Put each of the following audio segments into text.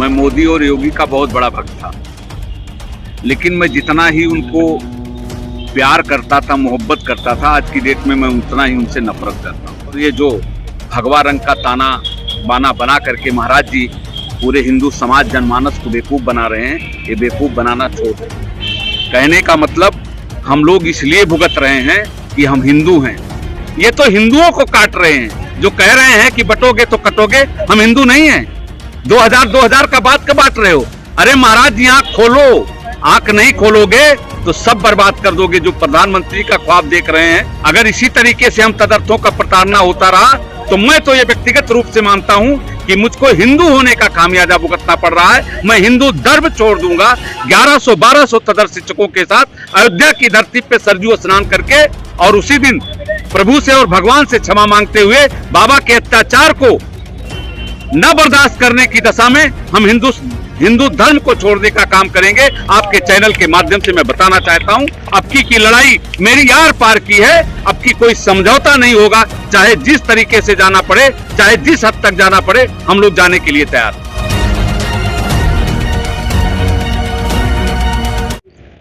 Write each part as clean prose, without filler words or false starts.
मैं मोदी और योगी का बहुत बड़ा भक्त था, लेकिन मैं जितना ही उनको प्यार करता था, मोहब्बत करता था, आज की डेट में मैं उतना ही उनसे नफरत करता हूँ। और ये जो भगवा रंग का ताना बाना बना करके महाराज जी पूरे हिंदू समाज जनमानस को बेवकूफ़ बना रहे हैं, ये बेवकूफ़ बनाना छोड़ दें। कहने का मतलब हम लोग इसलिए भुगत रहे हैं कि हम हिंदू हैं। ये तो हिंदुओं को काट रहे हैं, जो कह रहे हैं कि बटोगे तो कटोगे। हम हिंदू नहीं हैं। 2000 का बात कब बांट रहे हो? अरे महाराज जी आंख खोलो, आंख नहीं खोलोगे तो सब बर्बाद कर दोगे। जो प्रधानमंत्री का ख्वाब देख रहे हैं, अगर इसी तरीके से हम तदर्थों का प्रताड़ना होता रहा तो मैं तो ये व्यक्तिगत रूप से मानता हूं कि मुझको हिंदू होने का खामियाजा भुगतना पड़ रहा है। मैं हिंदू धर्म छोड़ दूंगा। 1100-1200 तदर्थ शिक्षकों के साथ अयोध्या की धरती पे सरजू स्नान करके और उसी दिन प्रभु से और भगवान से क्षमा मांगते हुए बाबा के अत्याचार को न बर्दाश्त करने की दशा में हम हिंदू धर्म को छोड़ने का काम करेंगे। आपके चैनल के माध्यम से मैं बताना चाहता हूं, अब की लड़ाई मेरी यार पार की है। अब की कोई समझौता नहीं होगा। चाहे जिस तरीके से जाना पड़े, चाहे जिस हद तक जाना पड़े, हम लोग जाने के लिए तैयार हैं।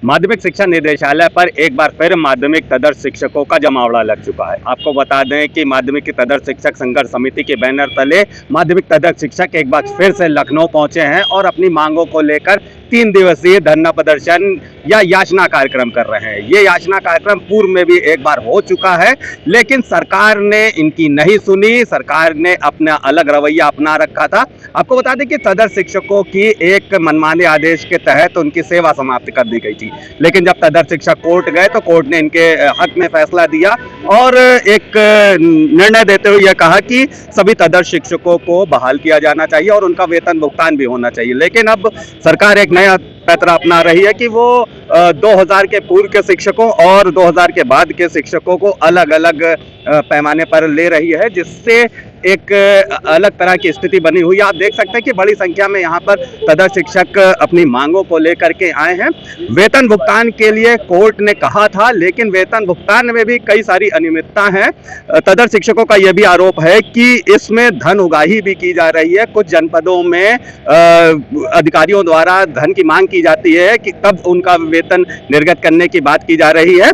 माध्यमिक शिक्षा निदेशालय पर एक बार फिर माध्यमिक तदर्थ शिक्षकों का जमावड़ा लग चुका है। आपको बता दें कि माध्यमिक तदर्थ शिक्षक संघर्ष समिति के बैनर तले माध्यमिक तदर्थ शिक्षक एक बार फिर से लखनऊ पहुंचे हैं और अपनी मांगों को लेकर 3 दिवसीय धरना प्रदर्शन या याचना कार्यक्रम कर रहे हैं। ये याचना कार्यक्रम पूर्व में भी एक बार हो चुका है, लेकिन सरकार ने इनकी नहीं सुनी। सरकार ने अपना अलग रवैया अपना रखा था। आपको बता दें कि तदर्थ शिक्षकों की एक मनमाने आदेश के तहत उनकी सेवा समाप्त कर दी गई थी, लेकिन जब तदर्थ शिक्षक कोर्ट गए तो कोर्ट ने इनके हक में फैसला दिया और एक निर्णय देते हुए यह कहा कि सभी तदर्थ शिक्षकों को बहाल किया जाना चाहिए और उनका वेतन भुगतान भी होना चाहिए। लेकिन अब सरकार एक नया पैतरा अपना रही है कि वो 2000 के पूर्व के शिक्षकों और 2000 के बाद के शिक्षकों को अलग अलग पैमाने पर ले रही है, जिससे एक अलग तरह की स्थिति बनी हुई है। आप देख सकते हैं कि बड़ी संख्या में यहाँ पर तदर्थ शिक्षक अपनी मांगों को लेकर के आए हैं। वेतन भुगतान के लिए कोर्ट ने कहा था, लेकिन वेतन भुगतान में भी कई सारी अनियमितता हैं। तदर्थ शिक्षकों का यह भी आरोप है कि इसमें धन उगाही भी की जा रही है। कुछ जनपदों में अधिकारियों द्वारा धन की मांग की जाती है कि तब उनका वेतन निर्गत करने की बात की जा रही है।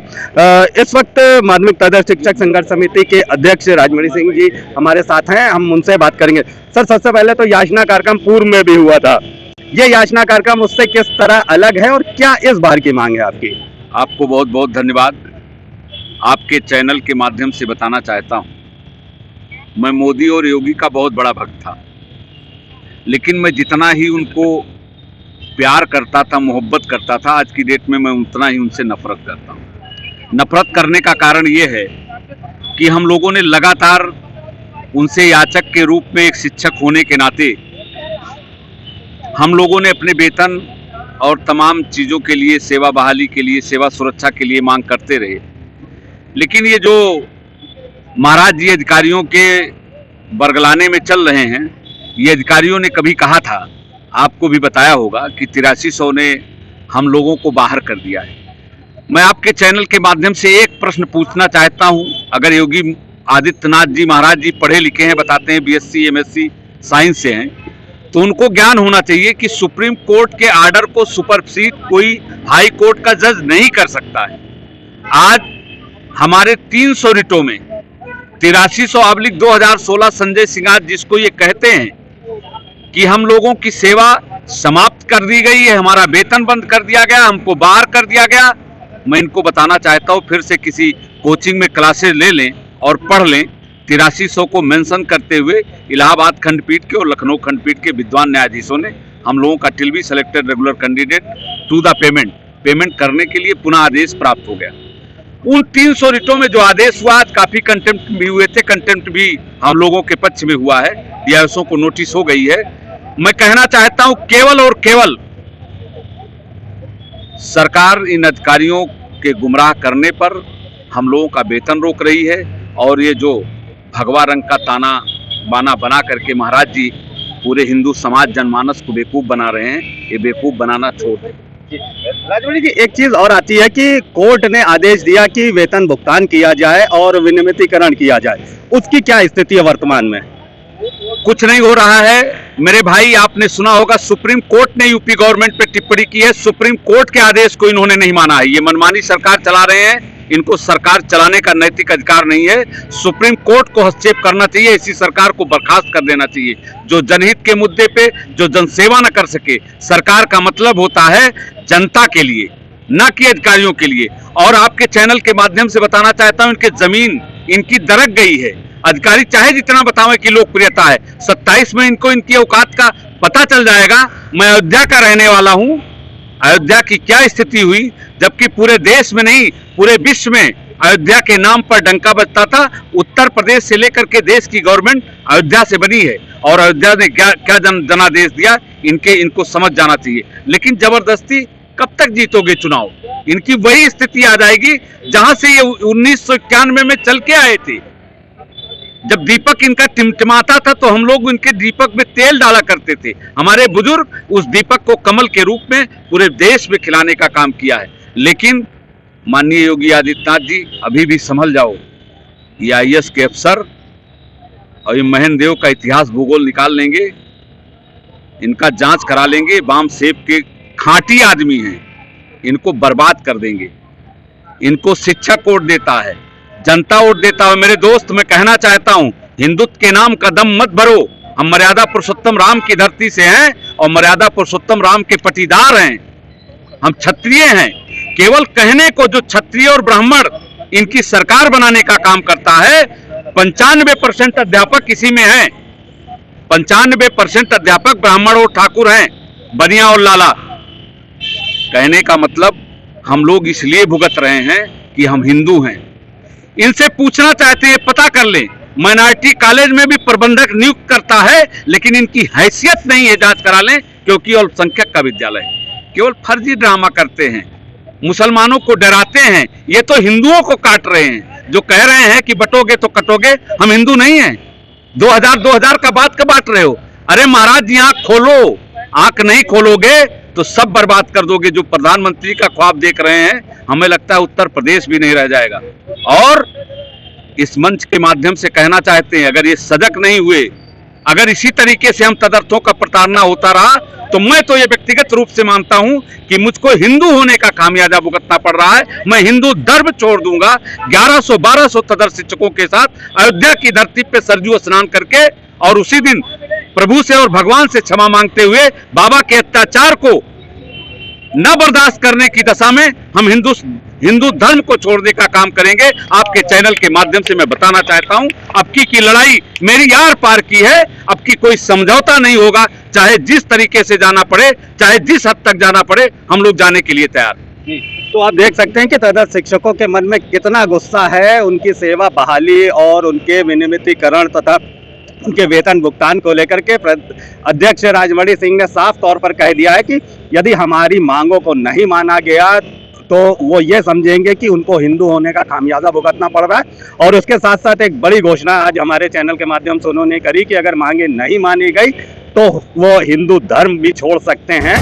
इस वक्त माध्यमिक तदर्थ शिक्षक संघर्ष समिति के अध्यक्ष राजमणि सिंह जी हमारे साथ हैं, हम उनसे बात करेंगे। सर, सबसे पहले तो याचना कार्यक्रम पूर्व में भी हुआ था, ये याचना कार्यक्रम उससे किस तरह अलग है और क्या इस बार की मांग है आपकी? आपको बहुत बहुत धन्यवाद। आपके चैनल के माध्यम से बताना चाहता हूं, मैं मोदी और योगी का बहुत बड़ा भक्त था, लेकिन मैं जितना ही उनको प्यार करता था, मोहब्बत करता था, आज की डेट में मैं उतना ही उनसे नफरत करता हूं। नफरत करने का कारण ये है कि हम लोगों ने लगातार उनसे याचक के रूप में एक शिक्षक होने के नाते हम लोगों ने अपने वेतन और तमाम चीज़ों के लिए, सेवा बहाली के लिए, सेवा सुरक्षा के लिए मांग करते रहे। लेकिन ये जो महाराज जी अधिकारियों के बरगलाने में चल रहे हैं, ये अधिकारियों ने कभी कहा था, आपको भी बताया होगा कि 8300 ने हम लोगों को बाहर कर दिया है। मैं आपके चैनल के माध्यम से एक प्रश्न पूछना चाहता हूं। अगर योगी आदित्यनाथ जी महाराज जी पढ़े लिखे हैं, बताते हैं BSc MSc साइंस से हैं, तो उनको ज्ञान होना चाहिए कि सुप्रीम कोर्ट के आर्डर को सुपरसीड कोई हाई कोर्ट का जज नहीं कर सकता है। आज हमारे 300 रिटों में 8300/2016 संजय सिंह जिसको ये कहते हैं कि हम लोगों की सेवा समाप्त कर दी गई है, हमारा वेतन बंद कर दिया गया, हमको बाहर कर दिया गया। मैं इनको बताना चाहता हूँ, फिर से किसी कोचिंग में क्लासेस ले लें और पढ़ लें। 8300 को मेंशन करते हुए इलाहाबाद खंडपीठ के और लखनऊ खंडपीठ के विद्वान न्यायाधीशों ने हम लोगों का till be selected regular candidate to the payment करने के लिए पुनः आदेश प्राप्त हो गया। उन 300 रिटों में जो आदेश हुआ, आज काफी कंटेम्प्ट भी हुए थे, कंटेम्प्ट भी हम लोगों के पक्ष में हुआ है, DISO को नोटिस हो गई है। मैं कहना चाहता हूं, केवल और केवल सरकार इन अधिकारियों के गुमराह करने पर हम लोगों का वेतन रोक रही है और ये जो भगवा रंग का ताना बाना बना करके महाराज जी पूरे हिंदू समाज जनमानस को बेवकूफ बना रहे हैं, ये बेवकूफ बनाना छोड़ दें। राजमणि जी, एक चीज और आती है कि कोर्ट ने आदेश दिया कि वेतन भुगतान किया जाए और विनियमितीकरण किया जाए, उसकी क्या स्थिति है वर्तमान में? कुछ नहीं हो रहा है। मेरे भाई, आपने सुना होगा सुप्रीम कोर्ट ने यूपी गवर्नमेंट पे टिप्पणी की है। सुप्रीम कोर्ट के आदेश को इन्होंने नहीं माना है। ये मनमानी सरकार चला रहे हैं, इनको सरकार चलाने का नैतिक अधिकार नहीं है। सुप्रीम कोर्ट को हस्तक्षेप करना चाहिए, इसी सरकार को बर्खास्त कर देना चाहिए जो जनहित के मुद्दे पे जो जनसेवा न कर सके। सरकार का मतलब होता है जनता के लिए, न कि अधिकारियों के लिए। और आपके चैनल के माध्यम से बताना चाहता हूं, इनकी जमीन इनकी दरक गई है। अधिकारी चाहे जितना बतावें कि लोकप्रियता है, 27 में इनको इनकी औकात का पता चल जाएगा। मैं अयोध्या का रहने वाला हूं। अयोध्या की क्या स्थिति हुई, जबकि पूरे देश में नहीं पूरे विश्व में अयोध्या के नाम पर डंका बजता था। उत्तर प्रदेश से लेकर के देश की गवर्नमेंट अयोध्या से बनी है और अयोध्या ने क्या जनादेश दिया, इनको समझ जाना चाहिए। लेकिन जबरदस्ती कब तक जीतोगे चुनाव? इनकी वही स्थिति आ जाएगी जहां से ये 1991 में चल के आए थे। जब दीपक इनका टिमटिमाता था तो हम लोग उनके दीपक में तेल डाला करते थे। हमारे बुजुर्ग उस दीपक को कमल के रूप में पूरे देश में खिलाने का काम किया है। लेकिन माननीय योगी आदित्यनाथ जी, अभी भी संभल जाओ। ये IAS के अफसर और ये महेंद्र देव का इतिहास भूगोल निकाल लेंगे, इनका जांच करा लेंगे। बाम सेब के खांटी आदमी हैं, इनको बर्बाद कर देंगे। इनको शिक्षक वोट देता है, जनता वोट देता है। मेरे दोस्त, मैं कहना चाहता हूं, हिंदुत्व के नाम कदम मत भरो। हम मर्यादा पुरुषोत्तम राम की धरती से हैं और मर्यादा पुरुषोत्तम राम के पटीदार हैं। हम क्षत्रिय हैं। केवल कहने को जो क्षत्रिय और ब्राह्मण इनकी सरकार बनाने का काम करता है, 95% अध्यापक इसी में हैं। 95% अध्यापक ब्राह्मण और ठाकुर हैं, बनिया और लाला। कहने का मतलब हम लोग इसलिए भुगत रहे हैं कि हम हिंदू हैं। इनसे पूछना चाहते हैं, पता कर लें। माइनॉरिटी कॉलेज में भी प्रबंधक नियुक्त करता है, लेकिन इनकी हैसियत नहीं है, जांच करा लें, क्योंकि अल्पसंख्यक का विद्यालय है। केवल फर्जी ड्रामा करते हैं, मुसलमानों को डराते हैं। ये तो हिंदुओं को काट रहे हैं, जो कह रहे हैं कि बटोगे तो कटोगे। हम हिंदू नहीं हैं। 2000 का बात कब बांट रहे हो? अरे महाराज जी, आंख खोलो। आंख नहीं खोलोगे तो सब बर्बाद कर दोगे। जो प्रधानमंत्री का ख्वाब देख रहे हैं, हमें लगता है उत्तर प्रदेश भी नहीं रह जाएगा। और इस मंच के माध्यम से कहना चाहते हैं, अगर ये सजग नहीं हुए, अगर इसी तरीके से हम तदर्थों का प्रताड़ना होता रहा, तो मैं तो ये व्यक्तिगत रूप से मानता हूं कि मुझको हिंदू होने का खामियाजा भुगतना पड़ रहा है। मैं हिंदू धर्म छोड़ दूंगा। 1100-1200 तदर्थ शिक्षकों के साथ अयोध्या की धरती पे सरजू स्नान करके और उसी दिन प्रभु से और भगवान से क्षमा मांगते हुए बाबा के अत्याचार को न बर्दाश्त करने की दशा में हम हिंदू धर्म को छोड़ने का काम करेंगे। आपके चैनल के माध्यम से मैं बताना चाहता हूं, अब की लड़ाई मेरी यार पार की है। अब की कोई समझौता नहीं होगा। चाहे जिस तरीके से जाना पड़े, चाहे जिस हद तक जाना पड़े, हम लोग जाने के लिए तैयार हैं। तो आप देख सकते हैं कि तदर्थ शिक्षकों के मन में कितना गुस्सा है उनकी सेवा बहाली और उनके विनियमितीकरण तथा उनके वेतन भुगतान को लेकर के। अध्यक्ष राजमणि सिंह ने साफ तौर पर कह दिया है कि यदि हमारी मांगों को नहीं माना गया तो वो ये समझेंगे कि उनको हिंदू होने का खामियाजा भुगतना पड़ रहा है। और उसके साथ साथ एक बड़ी घोषणा आज हमारे चैनल के माध्यम से उन्होंने करी कि अगर मांगे नहीं मानी गई तो वो हिंदू धर्म भी छोड़ सकते हैं।